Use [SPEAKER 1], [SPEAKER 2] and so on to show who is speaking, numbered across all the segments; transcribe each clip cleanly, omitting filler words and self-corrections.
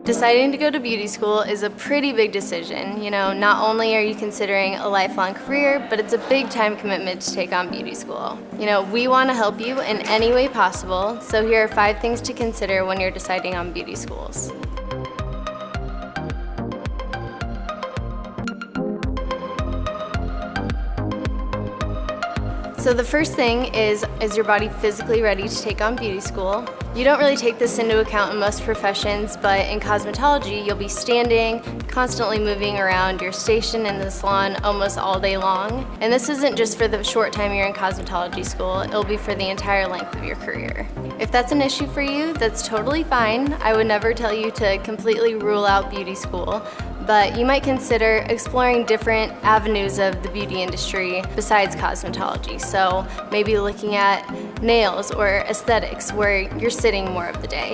[SPEAKER 1] Deciding to go to beauty school is a pretty big decision. Not only are you considering a lifelong career, but it's a big time commitment to take on beauty school. We want to help you in any way possible, so here are 5 things to consider when you're deciding on beauty schools. So the first thing is your body physically ready to take on beauty school? You don't really take this into account in most professions, but in cosmetology, you'll be standing, constantly moving around your station in the salon almost all day long. And this isn't just for the short time you're in cosmetology school, it'll be for the entire length of your career. If that's an issue for you, that's totally fine. I would never tell you to completely rule out beauty school, but you might consider exploring different avenues of the beauty industry besides cosmetology. So maybe looking at nails or aesthetics where you're sitting more of the day.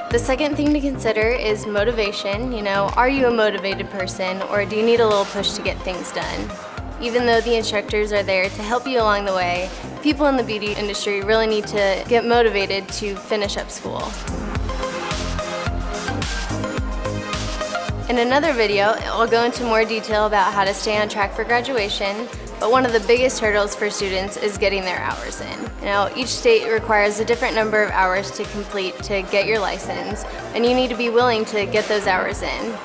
[SPEAKER 1] The second thing to consider is motivation. Are you a motivated person, or do you need a little push to get things done? Even though the instructors are there to help you along the way, people in the beauty industry really need to get motivated to finish up school. In another video, I'll go into more detail about how to stay on track for graduation, but one of the biggest hurdles for students is getting their hours in. Each state requires a different number of hours to complete to get your license, and you need to be willing to get those hours in.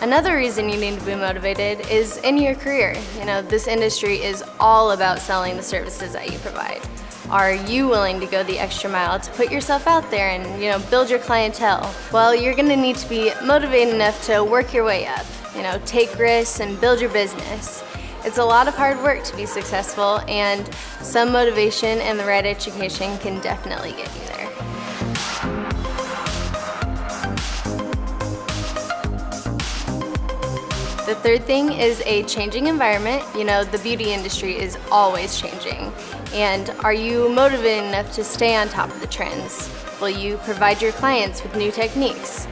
[SPEAKER 1] Another reason you need to be motivated is in your career. This industry is all about selling the services that you provide. Are you willing to go the extra mile to put yourself out there and build your clientele? Well, you're going to need to be motivated enough to work your way up, take risks and build your business. It's a lot of hard work to be successful, and some motivation and the right education can definitely get you there. The third thing is a changing environment. The beauty industry is always changing. And are you motivated enough to stay on top of the trends? Will you provide your clients with new techniques?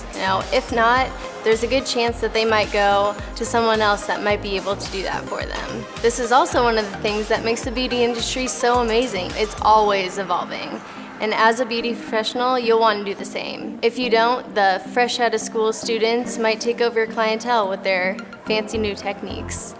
[SPEAKER 1] If not, there's a good chance that they might go to someone else that might be able to do that for them. This is also one of the things that makes the beauty industry so amazing. It's always evolving. And as a beauty professional, you'll want to do the same. If you don't, the fresh out of school students might take over your clientele with their fancy new techniques.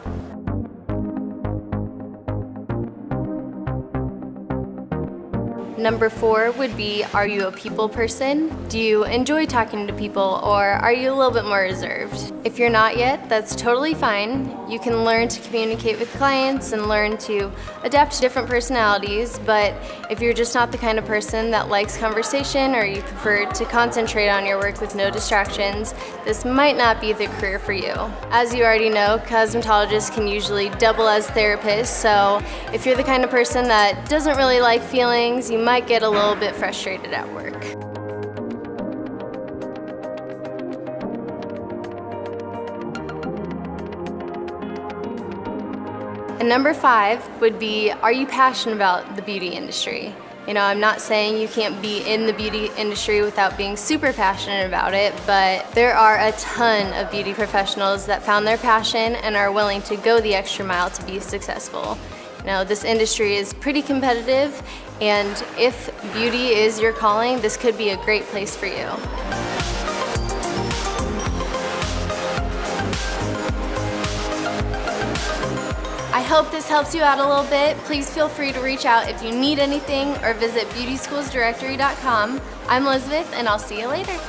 [SPEAKER 1] Number 4 would be, are you a people person? Do you enjoy talking to people, or are you a little bit more reserved? If you're not yet, that's totally fine. You can learn to communicate with clients and learn to adapt to different personalities, but if you're just not the kind of person that likes conversation, or you prefer to concentrate on your work with no distractions, this might not be the career for you. As you already know, cosmetologists can usually double as therapists, so if you're the kind of person that doesn't really like feelings, you might get a little bit frustrated at work. And number 5 would be, are you passionate about the beauty industry? I'm not saying you can't be in the beauty industry without being super passionate about it, but there are a ton of beauty professionals that found their passion and are willing to go the extra mile to be successful. This industry is pretty competitive, and if beauty is your calling, this could be a great place for you. I hope this helps you out a little bit. Please feel free to reach out if you need anything, or visit beautyschoolsdirectory.com. I'm Elizabeth, and I'll see you later.